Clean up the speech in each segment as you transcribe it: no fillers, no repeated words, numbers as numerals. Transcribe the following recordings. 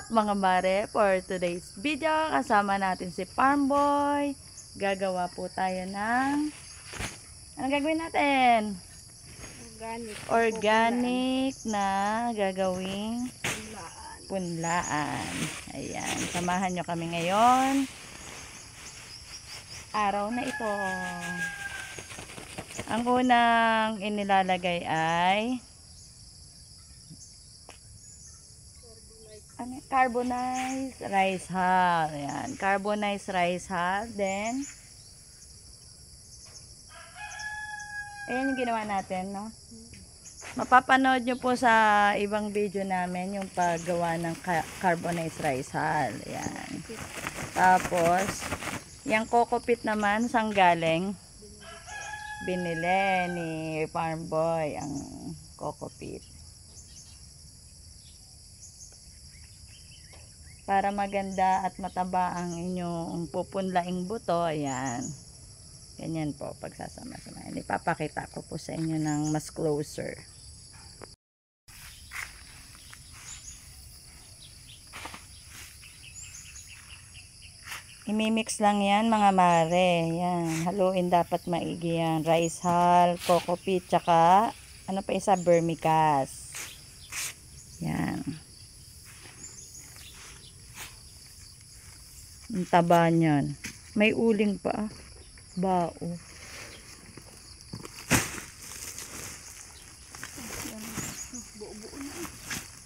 mga mare, for today's video, kasama natin si Farmboy. Gagawa po tayo ng, ano gagawin natin? Organic na gagawing punlaan. Ayan, samahan nyo kami ngayon. Araw na ito. Ang unang inilalagay ay carbonized rice hull. Ayan, carbonized rice hull. Then, ayan yung ginawa natin, no? Mapapanood nyo po sa ibang video namin yung paggawa ng carbonized rice hull. Ayan. Tapos, yung coco peat naman, saan galing? Binili ni Farmboy ang coco peat. Para maganda at mataba ang inyong pupunlaing buto, ayan. Ganyan po, pagsasama-sama. Ipapakita ko po sa inyo ng mas closer. Imimix lang yan mga mare. Yan, haluin dapat maigi yan. Rice hull, coco peat, tsaka ano pa isa, vermicast. Yan. Ang taba niyan. May uling pa. Bao.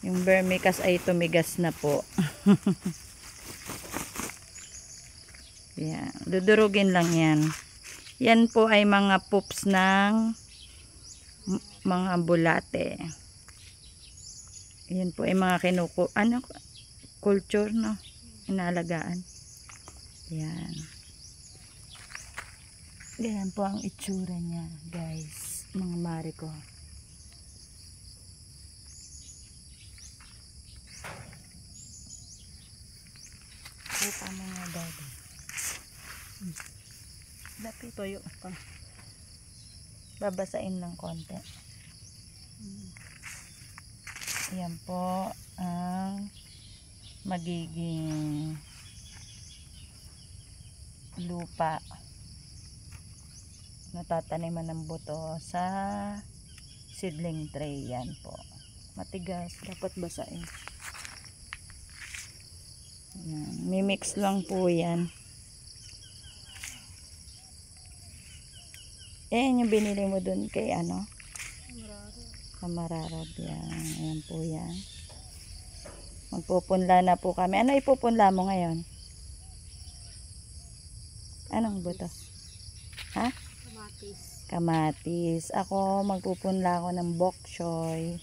Yung vermicast ay tumigas na po. Yan. Dudurugin lang yan. Yan po ay mga poops ng mga bulate. Yan po ay mga culture, no? Inalagaan. Yan. Ganyan po ang itsura niya, guys. Mga mare ko. Kita mo nga, daddy. Dapat toyo pa. Babasain ng konti. Yan po ang magiging lupa natataniman ng buto sa seedling tray. Yan po, matigas, dapat basain. Yan. Mimix lang po yan. Yan yung binili mo dun kay ano, Kamararab. Yan. Ayan po yan. Magpupunla na po kami. Ano ipupunla mo ngayon? Anong buto? Ha? Kamatis. Kamatis. Ako, magpupunla ako ng bok choy.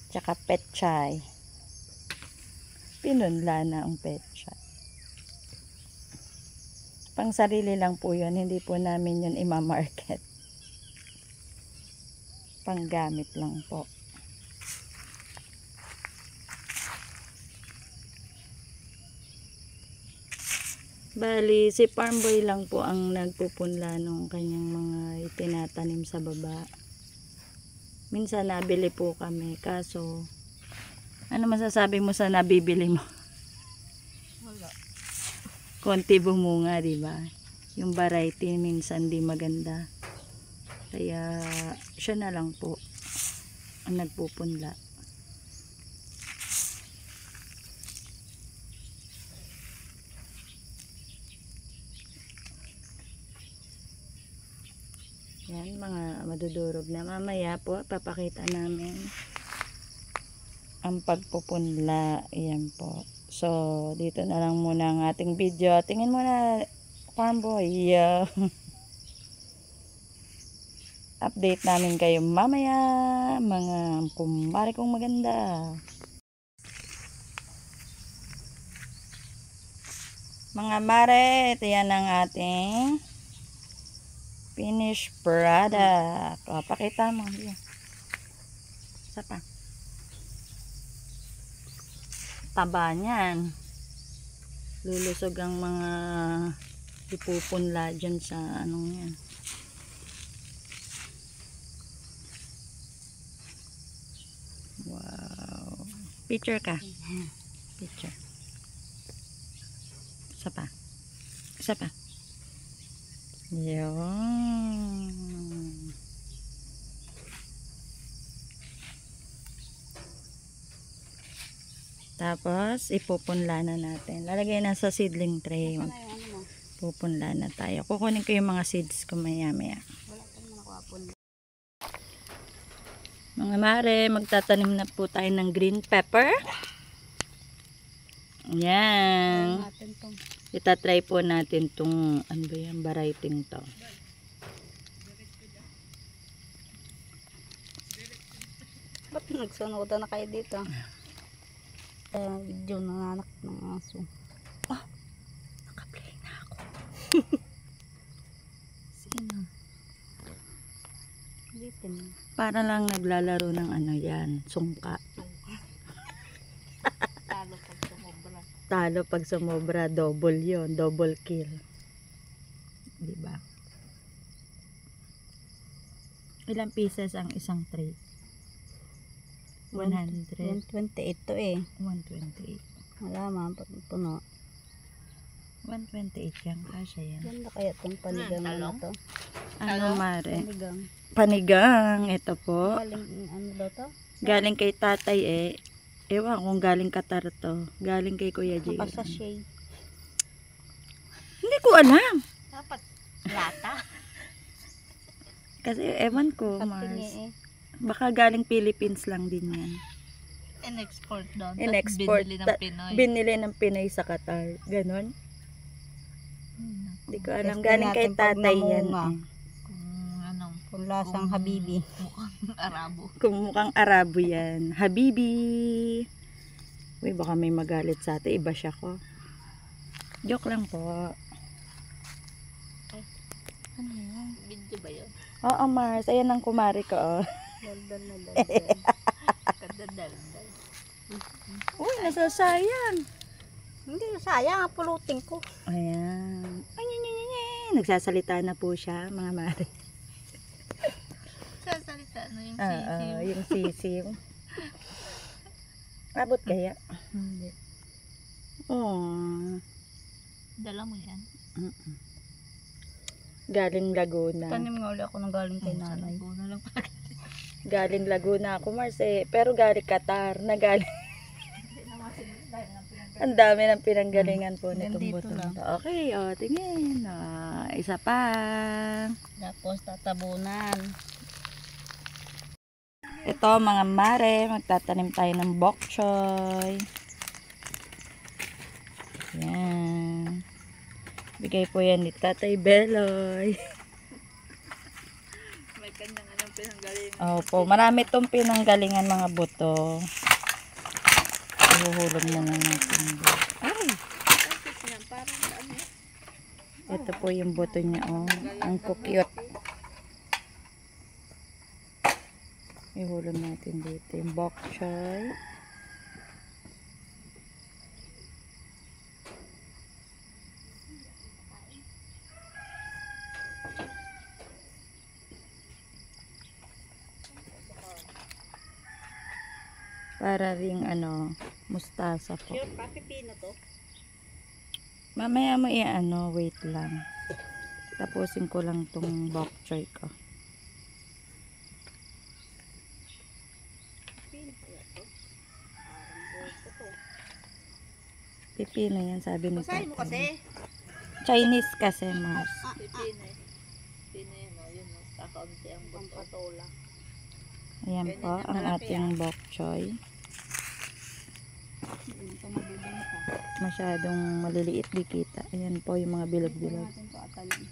Tsaka petchay. Pinunla na ang petchay. Pang sarili lang po yun. Hindi po namin yun ima-market. Panggamit lang po. Bali, si Farmboy lang po ang nagpupunla nung kanyang mga itinatanim sa baba. Minsan nabili po kami, kaso ano masasabi mo sa nabibili mo? Wala. Konti bumunga, di ba? Yung variety minsan di maganda. Kaya siya na lang po ang nagpupunla. Yan, mga madudurog na. Mamaya po, papakita namin ang pagpupunla. Ayan po. So, dito na lang muna ang ating video. Tingin muna, Farmboy. Yeah. Update namin kayo mamaya, mga kumare kong maganda. Mga mare, ito yan ang ating finished product. O, pakita mo. Yan. Isa pa. Taba niyan. Lulusog ang mga ipupunla dyan sa anong yan. Wow. Picture ka. Picture. Isa pa. Isa pa. Yun. Tapos, ipupunla na natin. Lalagay na sa seedling tray. Pupunla na tayo. Kukunin ko yung mga seeds ko maya-maya. Mga mare, magtatanim na po tayo ng green pepper. Ayan. Itatry po natin tong, ano ba yan, variety to. Ba't nagsunoda na kayo dito? Video nanganak ng aso. Naka-play na ako. Sino? Dito na. Para lang naglalaro ng ano yan, sungka. Talo pag sumobra. Talo pag sumobra, double yon, double kill. Diba? Ilang pieces ang isang tray? 100. 128 to eh. 128. Wala man, puno. 128 yan, kasya yan. Ganda kaya itong panigang na to? Ano mare? Panigang. Panigang, ito po. Galing, ano daw to? Galing kay tatay eh. Ewan kung galing Qatar to. Galing kay Kuya Jay. Nakasashay. Hindi ko alam. Dapat lata. Kasi ewan ko, Patingi Mars. eh. Baka galing Philippines lang din yan. In-export doon. In-export. Binili ng Pinoy. Binili ng Pinoy sa Qatar. Ganon. Hindi ko alam. Testing Galing kay natin pag tatay yan. namunga. Eh. Kung lasang habibi. Mukhang Arabo. Kung mukhang Arabo yan. Habibi. Uy, baka may magalit sa atin. Iba siya ko. Joke lang po. Ano yan? Video ba yun? Oo, Mars. Ayan ang kumari ko. Oh. Daldal na daldal. Kadadaldal. Uy, nasasayang. Hindi, sayang. Pulutin ko. Ayan. Ay, nagsasalita na po siya, mga mare. Sasalita na yung Oo, sisiw. yung sisiw. Abot kaya? Hindi. Oh. Dala mo yan. Galing Laguna. Tanim nga ulit ako nang galing kay nanay. Laguna lang pala. Galing Laguna ako, Mars eh. Pero galing Qatar. Nagaling. Ang dami ng pinanggalingan po nitong Nandito butong lang. to. Okay, o, tingin. Isa pa. Tapos tatabunan. Ito, mga mare, magtatanim tayo ng bok choy. Yan. Bigay po yan ni Tatay Beloy. May kanyang anong pinanggaling. Opo, marami itong pinanggalingan mga buto. Ihuhulog muna natin. Ay! Parang ano. Ito po yung buto niya, oh. Ang cute. Ihulog natin dito yung bok choy. Para ring ano, mustasa po. Sure, papipino to. Mamaya mo i-ano, wait lang. Tapusin ko lang tong bok choy ko. Pipino yan, sabi ni Basahin mo Tatay. kasi. Chinese kasi, Mars. Pipino eh. Pipino yun o. Yun o. Kakaunti ang buto. Pampatola. Ayan po, ang ating bok choy. Ito mabibili ka. Masyadong maliliit di kita. Ayan po yung mga bilog-bilog. Natin to atalin.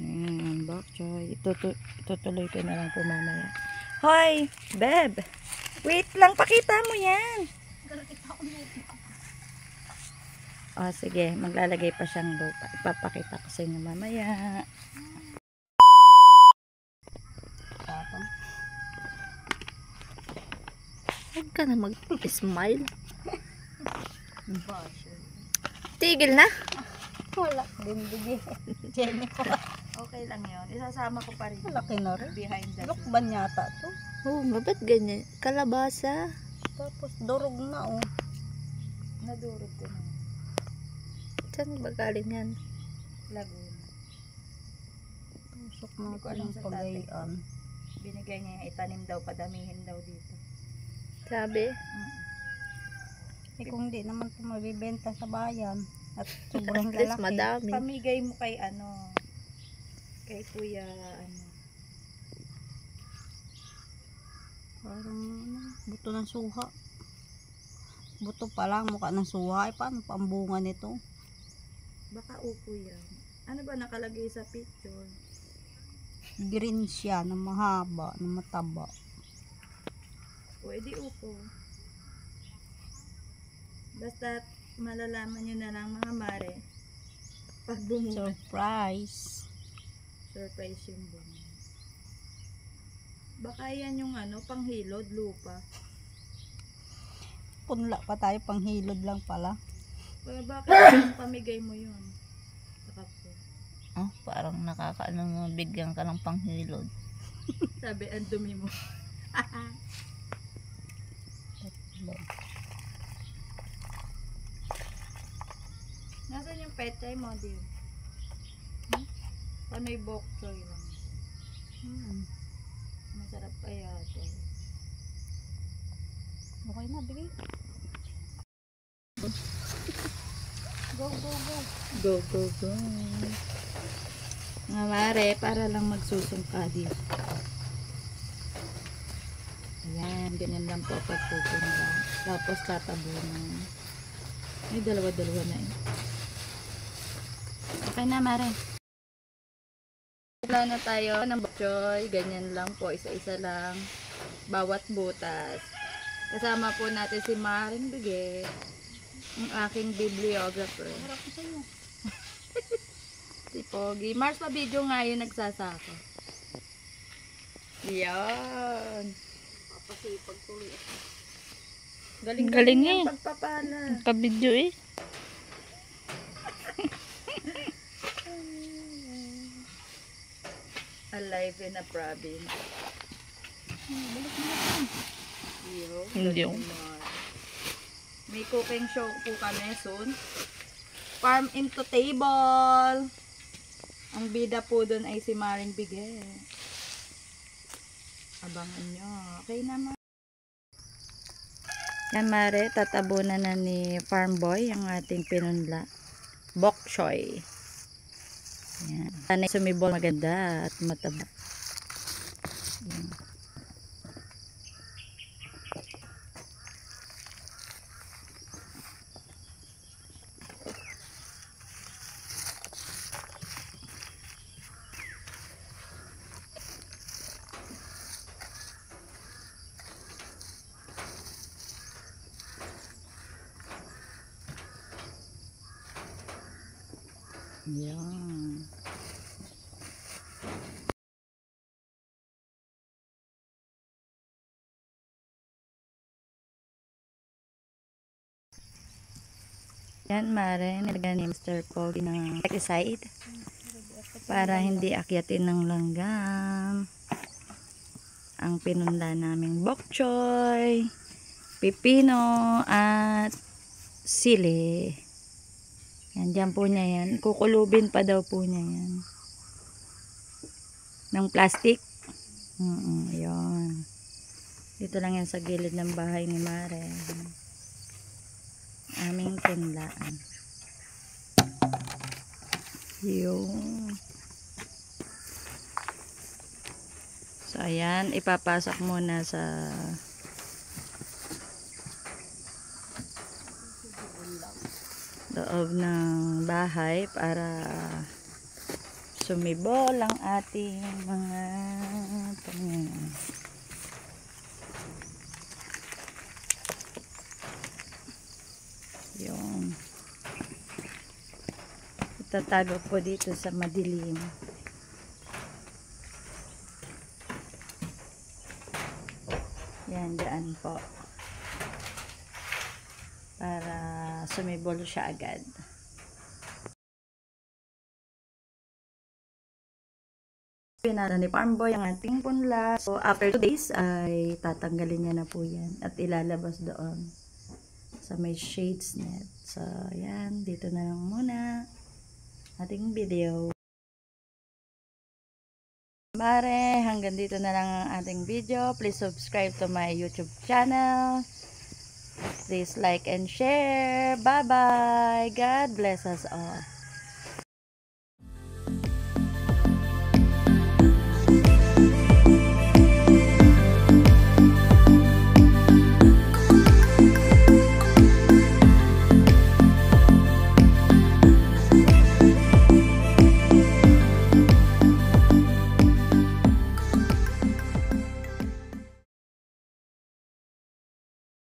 Ayan, bok choy. Itutuloy ko na lang po mamaya. Hoy, Beb! Wait lang, pakita mo yan! O, sige, maglalagay pa siyang lupa. Ipapakita ko sa inyo mamaya. Tapang. Huwag ka na mag-smile. Tigil na. Wala. Dindig eh. Jenny ko. Okay lang yun. Isasama ko pa rin. Malaki na rin. Behind the Lukban yata to. Oo, ba't ganyan? Kalabasa. Tapos durog na oh. Nadurog ko na. Saan ba galing yan? Laguna. Tusok Hindi na ko alam sa tatay. pagayan. Binigay niya yung itanim daw, padamihin daw dito. Sabi? Mm. kung di naman ito mabibenta sa bayan at sobrang At least lalaki. madami. Pamigay mo kay kay kuya Parang buto ng suha. Buto pa lang, mukha ng suha. Ay, paano pambunga nito? baka upo yan. Ano ba nakalagay sa picture? Green siya, na mahaba, na mataba. O edi upo. Basta malalaman nyo na lang mga mare pag bumuka. Surprise! Surprise yung bunga. Baka yan yung panghilod, lupa. Punla pa tayo, panghilod lang pala. Kaya bakit pamigay mo yun? Saka po. Ah, parang nakakaano mo, bigyan ka ng panghilod. Sabi, ang dumi mo. Nasaan yung petchay mo, dear? Panoy bok choy lang. Masarap kaya ito. Okay na, bigay. Go, go, go. Go, go, go. Mga mare, para lang magsusungka dito. Ayan, ganyan lang po pagpupunla. Tapos tatabunan. Ay, dalawa-dalawa na eh. Okay na, mare. Wala na tayo ng bok choy. Ganyan lang po, isa-isa lang. Bawat butas. Kasama po natin si Maring Bigay. Ang aking bibliographer. Harap ko sa'yo. Si Pogi. Mars, pa video nga yun nagsasaka. Yan. Papasipag tuloy ako. Galing eh. yung pagpapala. Kabidyo eh. Alive in a province. Yo, Hindi. galing mo. May cooking show po kami soon. Farm into table. Ang bida po doon ay si Maring Bigay. Abangan nyo. Okay naman. Yan, Mare, tatabunan na ni Farm Boy ang ating pinunla. Bok choy. Yan. Sana sumibol maganda at mataba. Yan. Yan. Yan, Mare, nilagyan ni Mr. Pogi ng pesticide para hindi akyatin ng langgam ang pinunla naming bok choy, pipino at sili. Yan, dyan po niya yan. Kukulubin pa daw po niya yan. Ng plastic. Yun. Dito lang yan sa gilid ng bahay ni Mare. Aming punlaan. Yun. So, ayan. Ipapasok muna sa loob ng bahay para sumibol ang ating mga tanim. Yung itatago po dito sa madilim. Yan, dyan po. Para sumibol siya agad. Pinara ni Farm Boy ang ating punla. So, after 2 days, ay tatanggalin niya na po yan at ilalabas doon sa may shades net. So, yan. Dito na lang muna ating video. Mare, hanggang dito na lang ang ating video. Please subscribe to my YouTube channel. Please like and share. Bye-bye. God bless us all.